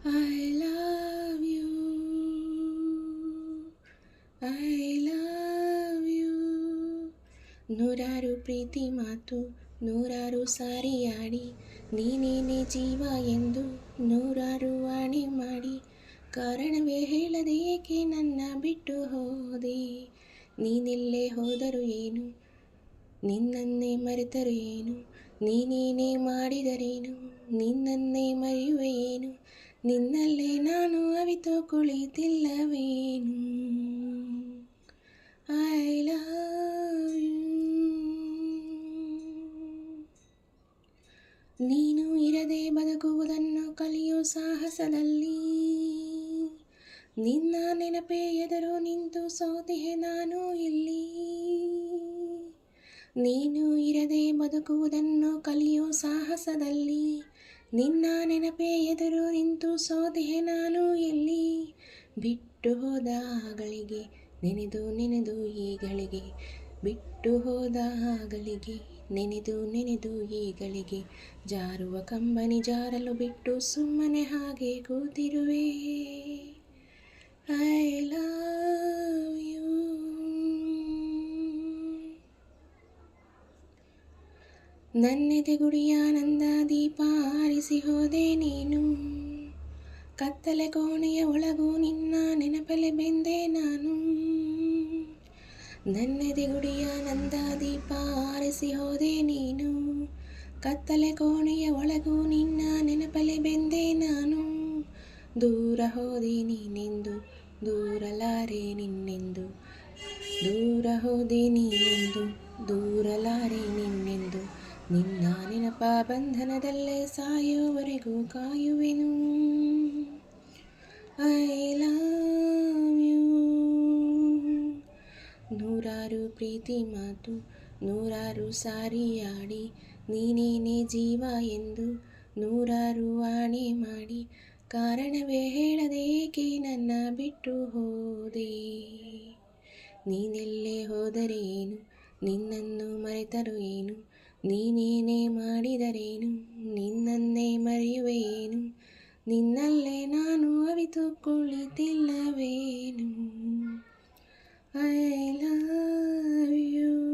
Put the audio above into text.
I love you, I love you. ನೂರಾರು ಪ್ರೀತಿ ಮಾತು, ನೂರಾರು ಸಾರಿ ಆಡಿ, ನೀನೇನೆ ಜೀವ ಎಂದು ನೂರಾರು ಆಣೆ ಮಾಡಿ, ಕಾರಣವೇ ಹೇಳದೆ ಏಕೆ ನನ್ನ ಬಿಟ್ಟು ಹೋದೆ. ನೀನೆಲ್ಲೇ ಹೋದರು ಏನು, ನಿನ್ನನ್ನೇ ಮರೆತರು ಏನು, ನೀನೇನೇ ಮಾಡಿದರೇನು, ನಿನ್ನನ್ನೇ ಮರೆಯುವೆಯೇನು, ನಿನ್ನಲ್ಲೇ ನಾನು ಅವಿತು ಕುಳಿತಿಲ್ಲವೇನು. I love you. ನೀನು ಇರದೆ ಬದುಕುವುದನ್ನು ಕಲಿಯೋ ಸಾಹಸದಲ್ಲಿ, ನಿನ್ನ ನೆನಪೇ ಎದುರು ನಿಂತು ಸೋತಿಹೆ ನಾನು ಇಲ್ಲಿ. ನೀನು ಇರದೆ ಬದುಕುವುದನ್ನು ಕಲಿಯೋ ಸಾಹಸದಲ್ಲಿ, ನಿನ್ನ ನೆನಪೇ ಎದುರು ನಿಂತು ಸೋತಿಹೆ ನಾನು ಎಲ್ಲಿ. ಬಿಟ್ಟು ಹೋದಾಗಳಿಗೆ ನೆನೆದು ನೆನೆದು ಈಗಳಿಗೆ, ಬಿಟ್ಟು ಹೋದಾಗಳಿಗೆ ನೆನೆದು ನೆನೆದು ಈಗಳಿಗೆ, ಜಾರುವ ಕಂಬನಿ ಜಾರಲು ಬಿಟ್ಟು ಸುಮ್ಮನೆ ಹಾಗೆ ಕೂತಿರುವೆ. I love you. ನನ್ನೆದೆ ಗುಡಿಯಾನಂದ ದೀಪ ಆರಿಸಿ ಹೋದೆ ನೀನು, ಕತ್ತಲೆ ಕೋಣೆಯ ಒಳಗೂ ನಿನ್ನ ನೆನಪಲೆ ಬೆಂದೆ ನಾನು. ನನ್ನೆದೆ ಗುಡಿಯಾನಂದ ದೀಪ ಆರಿಸಿ ಹೋದೆ ನೀನು, ಕತ್ತಲೆ ಕೋಣೆಯ ಒಳಗೂ ನಿನ್ನ ನೆನಪಲೆ ಬೆಂದೆ ನಾನು. ದೂರ ಹೋದೆ ನೀನೆಂದು ದೂರಲಾರೆ ನಿನ್ನೆಂದು, ದೂರ ಹೋದೆ ನೀನೆಂದು ದೂರಲಾರೆ ನಿನ್ನೆಂದು, ನಿನ್ನ ನೆನಪ ಬಂಧನದಲ್ಲೇ ಸಾಯುವವರೆಗೂ ಕಾಯುವೆನು. I love you. ನೂರಾರು ಪ್ರೀತಿ ಮಾತು, ನೂರಾರು ಸಾರಿ ಆಡಿ, ನೀನೇನೆ ಜೀವ ಎಂದು ನೂರಾರು ಆಣೆ ಮಾಡಿ, ಕಾರಣವೇ ಹೇಳದೆ ಏಕೆ ನನ್ನ ಬಿಟ್ಟು ಹೋದೆ. ನೀನೆಲ್ಲೇ ಹೋದರೇನು, ನಿನ್ನನ್ನು ಮರೆತರು ಏನು, ನೀನೇನೇ ಮಾಡಿದರೇನು, ನಿನ್ನನ್ನೇ ಮರೆಯುವೆಯೇನು, ನಿನ್ನಲ್ಲೇ ನಾನು ಅವಿತು ಕುಳಿತಿಲ್ಲವೇನು. I love you.